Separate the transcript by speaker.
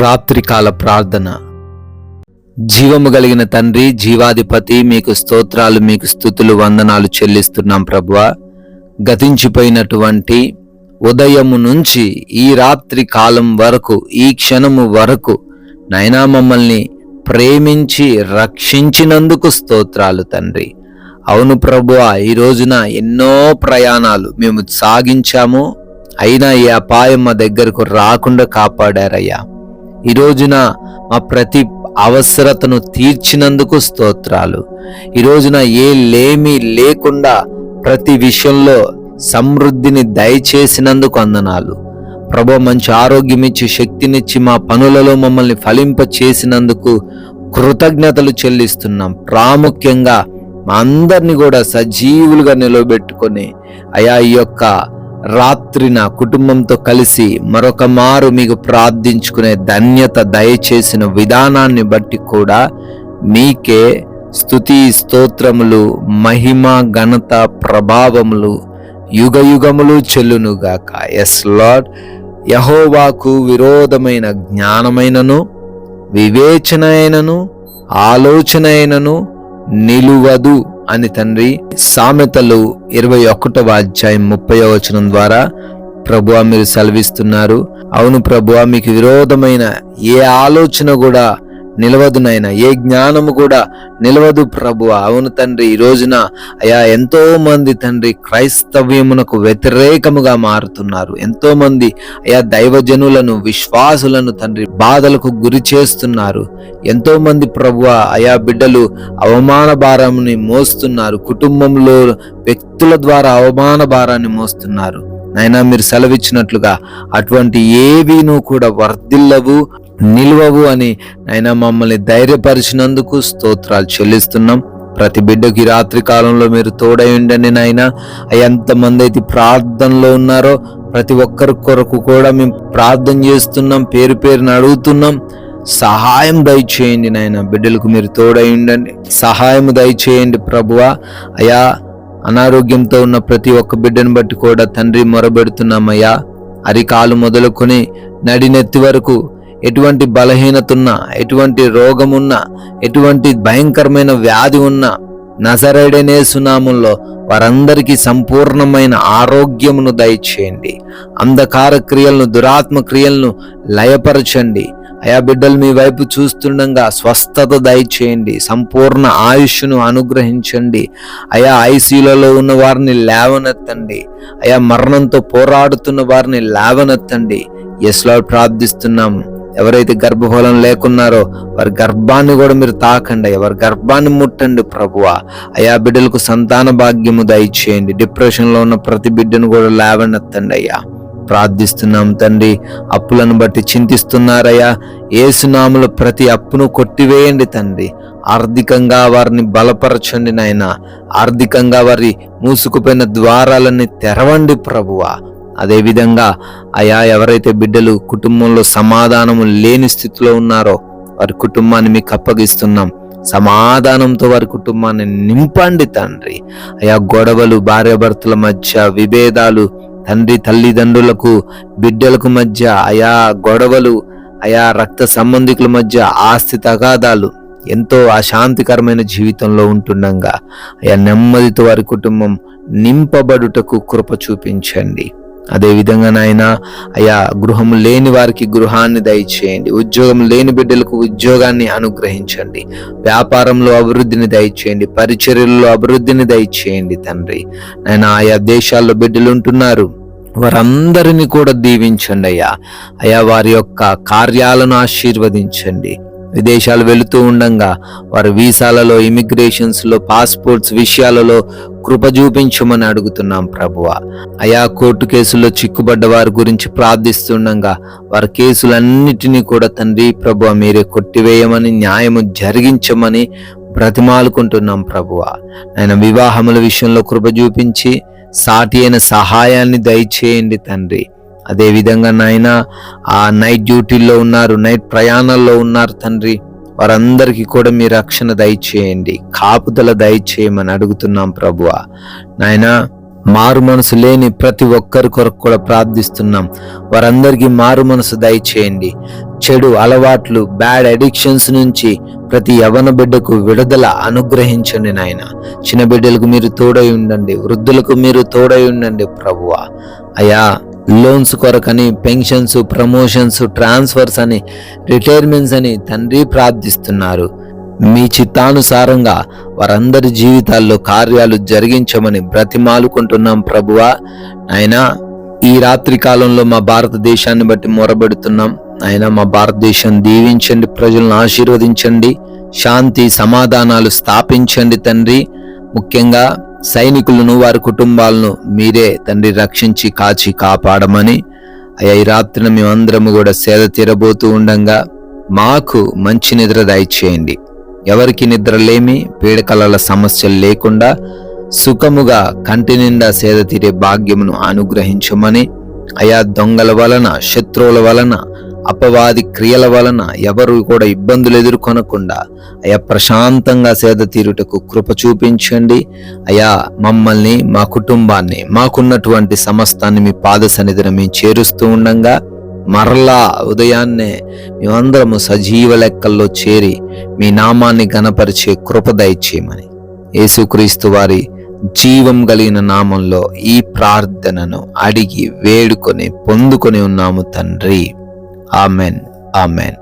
Speaker 1: రాత్రికాల ప్రార్థన. జీవము కలిగిన తండ్రి, జీవాధిపతి, మీకు స్తోత్రాలు, మీకు స్తుతులు, వందనాలు చెల్లిస్తున్నాం ప్రభువా. గతించిపోయినటువంటి ఉదయము నుంచి ఈ రాత్రి కాలం వరకు, ఈ క్షణము వరకు నైనా మమ్మల్ని ప్రేమించి రక్షించినందుకు స్తోత్రాలు తండ్రి. అవును ప్రభువా, ఈ రోజున ఎన్నో ప్రయాణాలు మేము సాగించాము, అయినా ఈ అపాయం మా దగ్గరకు రాకుండా కాపాడారయ్యా. ఈ రోజున మా ప్రతి అవసరతను తీర్చినందుకు స్తోత్రాలు. ఈ రోజున ఏ లేమి లేకుండా ప్రతి విషయంలో సమృద్ధిని దయచేసినందుకు వందనాలు ప్రభు. మంచి ఆరోగ్యం ఇచ్చి, శక్తినిచ్చి, మా పనులలో మమ్మల్ని ఫలింప చేసినందుకు కృతజ్ఞతలు చెల్లిస్తున్నాం. ప్రాముఖ్యంగా మా అందరినీ కూడా సజీవులుగా నిలబెట్టుకొని అయా ఈ యొక్క రాత్రి నా కుటుంబంతో కలిసి మరొక మారు మీకు ప్రార్థించుకునే ధన్యత దయచేసిన విధానాన్ని బట్టి కూడా మీకే స్తుతి, స్తోత్రములు, మహిమ, ఘనత, ప్రభావములు యుగ యుగములు చెల్లునుగాక. Yes lord. యెహోవాకు విరోధమైన జ్ఞానమైనను వివేచన అయినను ఆలోచన అయినను నిలువదు అని తండ్రి సామెతలు 21వ అధ్యాయం 30వ వచనం ద్వారా ప్రభువా మీరు సెలవిస్తున్నారు. అవును ప్రభువా, మీకు విరోధమైన ఏ ఆలోచన కూడా నిలవదు నాయన, ఏ జ్ఞానము కూడా నిలవదు ప్రభువా. అవును తండ్రి, ఈ రోజున అయా ఎంతో మంది తండ్రి క్రైస్తవ్యమునకు వ్యతిరేకముగా మారుతున్నారు. ఎంతో మంది అయా దైవజనులను, విశ్వాసులను తండ్రి బాధలకు గురి చేస్తున్నారు. ఎంతో మంది ప్రభువా అయా బిడ్డలు అవమాన భారాన్ని మోస్తున్నారు. కుటుంబంలో వ్యక్తుల ద్వారా అవమాన భారాన్ని మోస్తున్నారు. నైనా మీరు సెలవిచ్చినట్లుగా అటువంటి ఏవీను కూడా వర్ధిల్లవు, నిలువవు అని నైనా మమ్మల్ని ధైర్యపరిచినందుకు స్తోత్రాలు చెల్లిస్తున్నాం. ప్రతి బిడ్డకి రాత్రి కాలంలో మీరు తోడై ఉండండి నాయన. ఎంతమంది అయితే ప్రార్థనలో ఉన్నారో ప్రతి ఒక్కరి కొరకు కూడా మేము ప్రార్థన చేస్తున్నాం, పేరు పేరున అడుగుతున్నాం. సహాయం దయచేయండి నాయన. బిడ్డలకు మీరు తోడై ఉండండి, సహాయం దయచేయండి ప్రభువా. అయా అనారోగ్యంతో ఉన్న ప్రతి ఒక్క బిడ్డను బట్టి కూడా తండ్రి మొరబెడుతున్నామయ్యా. అరికాలు మొదలుకొని నడినెత్తి వరకు ఎటువంటి బలహీనత ఉన్నా, ఎటువంటి రోగమున్నా, ఎటువంటి భయంకరమైన వ్యాధి ఉన్నా నజరేయుడైన యేసు నామములో వారందరికీ సంపూర్ణమైన ఆరోగ్యమును దయచేయండి. అంధకార క్రియలను, దురాత్మ క్రియలను లయపరచండి. అయా బిడ్డలు మీ వైపు చూస్తుండగా స్వస్థత దయచేయండి, సంపూర్ణ ఆయుష్ను అనుగ్రహించండి. అయా ఐసీలలో ఉన్న వారిని లేవనెత్తండి. అయా మరణంతో పోరాడుతున్న వారిని లేవనెత్తండి. ఎస్ లార్డ్, ప్రార్థిస్తున్నాం. ఎవరైతే గర్భఫలం లేకున్నారో వారి గర్భాన్ని కూడా మీరు తాకండి, వారి గర్భాన్ని ముట్టండి ప్రభువా. అయా బిడ్డలకు సంతాన భాగ్యము దయచేయండి. డిప్రెషన్లో ఉన్న ప్రతి బిడ్డను కూడా లేవనెత్తండి అయ్యా. ప్రార్థిస్తున్నాం తండ్రి. అప్పులను బట్టి చింతిస్తున్నారయ్యా. యేసు నామములో ప్రతి అప్పును కొట్టివేయండి తండ్రి. ఆర్థికంగా వారిని బలపరచండి నాయన. ఆర్థికంగా వారి మూసుకుపోయిన ద్వారాలన్నీ తెరవండి ప్రభువా. అదేవిధంగా అయా ఎవరైతే బిడ్డలు కుటుంబంలో సమాధానము లేని స్థితిలో ఉన్నారో వారి కుటుంబాన్ని మీకు అప్పగిస్తున్నాం. సమాధానంతో వారి కుటుంబాన్ని నింపండి తండ్రి. అయా గొడవలు, భార్యాభర్తల మధ్య విభేదాలు, తండ్రి తల్లిదండ్రులకు బిడ్డలకు మధ్య అయా గొడవలు, అయా రక్త సంబంధికుల మధ్య ఆస్తి తగాదాలు, ఎంతో అశాంతికరమైన జీవితంలో ఉంటుండగా అయా నెమ్మదితో వారి కుటుంబం నింపబడుటకు కృప చూపించండి. అదేవిధంగా నాయన అయా గృహం లేని వారికి గృహాన్ని దయచేయండి. ఉద్యోగం లేని బిడ్డలకు ఉద్యోగాన్ని అనుగ్రహించండి. వ్యాపారంలో అభివృద్ధిని దయచేయండి. పరిచర్యల్లో అభివృద్ధిని దయచేయండి తండ్రి. నాయన ఆయా దేశాల్లో బిడ్డలు ఉంటున్నారు, వారందరినీ కూడా దీవించండి అయ్యా. అయా వారి యొక్క కార్యాలను ఆశీర్వదించండి. విదేశాలు వెళుతూ ఉండగా వారి వీసాలలో, ఇమిగ్రేషన్స్లో, పాస్పోర్ట్స్ విషయాలలో కృప చూపించమని అడుగుతున్నాం ప్రభువా. అయా కోర్టు కేసుల్లో చిక్కుబడ్డ వారి గురించి ప్రార్థిస్తుండగా వారి కేసులన్నిటినీ కూడా తండ్రి ప్రభువా మీరే కొట్టివేయమని, న్యాయము జరిగించమని బ్రతిమాలుకుంటున్నాం ప్రభువా. ఆయన వివాహముల విషయంలో కృప చూపించి సాటి అయిన సహాయాన్ని దయచేయండి తండ్రి. అదేవిధంగా నాయన ఆ నైట్ డ్యూటీల్లో ఉన్నారు, నైట్ ప్రయాణాల్లో ఉన్నారు తండ్రి, వారందరికీ కూడా మీ రక్షణ దయచేయండి, కాపుదల దయచేయమని అడుగుతున్నాం ప్రభువా. నాయన మారు మనసు లేని ప్రతి ఒక్కరి కొరకు కూడా ప్రార్థిస్తున్నాం. వారందరికీ మారు మనసు దయచేయండి. చెడు అలవాట్లు, బ్యాడ్ అడిక్షన్స్ నుంచి ప్రతి యవ్వన బిడ్డకు విడుదల అనుగ్రహించండి నాయన. చిన్న బిడ్డలకు మీరు తోడై ఉండండి, వృద్ధులకు మీరు తోడై ఉండండి ప్రభువా. అయా, లోన్స్ కొరకని, పెన్షన్స్, ప్రమోషన్స్, ట్రాన్స్ఫర్స్ అని, రిటైర్మెంట్స్ అని తండ్రి ప్రార్థిస్తున్నారు. మీ చిత్తానుసారంగా వారందరి జీవితాల్లో కార్యాలు జరిగించమని బ్రతిమాలుకుంటున్నాం ప్రభువా. నాయనా, ఈ రాత్రి కాలంలో మా భారతదేశాన్ని బట్టి మొరబెడుతున్నాం. ఆయన మా భారతదేశం దీవించండి, ప్రజలను ఆశీర్వదించండి, శాంతి సమాధానాలు స్థాపించండి తండ్రి. ముఖ్యంగా సైనికులను, వారి కుటుంబాలను మీరే తండ్రి రక్షించి కాచి కాపాడమని అయ్యా, ఈ రాత్రిన మేమందరము కూడా సేద తీరబోతూ ఉండంగా మాకు మంచి నిద్ర దయచేయండి. ఎవరికి నిద్రలేమి, పీడకలల సమస్యలు లేకుండా సుఖముగా కంటి నిండా సేద తీరే భాగ్యమును అనుగ్రహించమని అయా, దొంగల వలన, శత్రువుల వలన, అపవాది క్రియల వలన ఎవరు కూడా ఇబ్బందులు ఎదుర్కొనకుండా అయా ప్రశాంతంగా సేద తీరుటకు కృప చూపించండి. అయా, మమ్మల్ని, మా కుటుంబాన్ని, మాకున్నటువంటి సమస్తాన్ని మీ పాద సన్నిధిన మేము చేరుస్తూ ఉండంగా మరలా ఉదయాన్నే మేమందరము సజీవ లెక్కల్లో చేరి మీ నామాన్ని ఘనపరిచే కృప దయచేయమని యేసుక్రీస్తు వారి జీవం కలిగిన నామంలో ఈ ప్రార్థనను అడిగి వేడుకొని పొందుకొని ఉన్నాము తండ్రి. Amen, amen.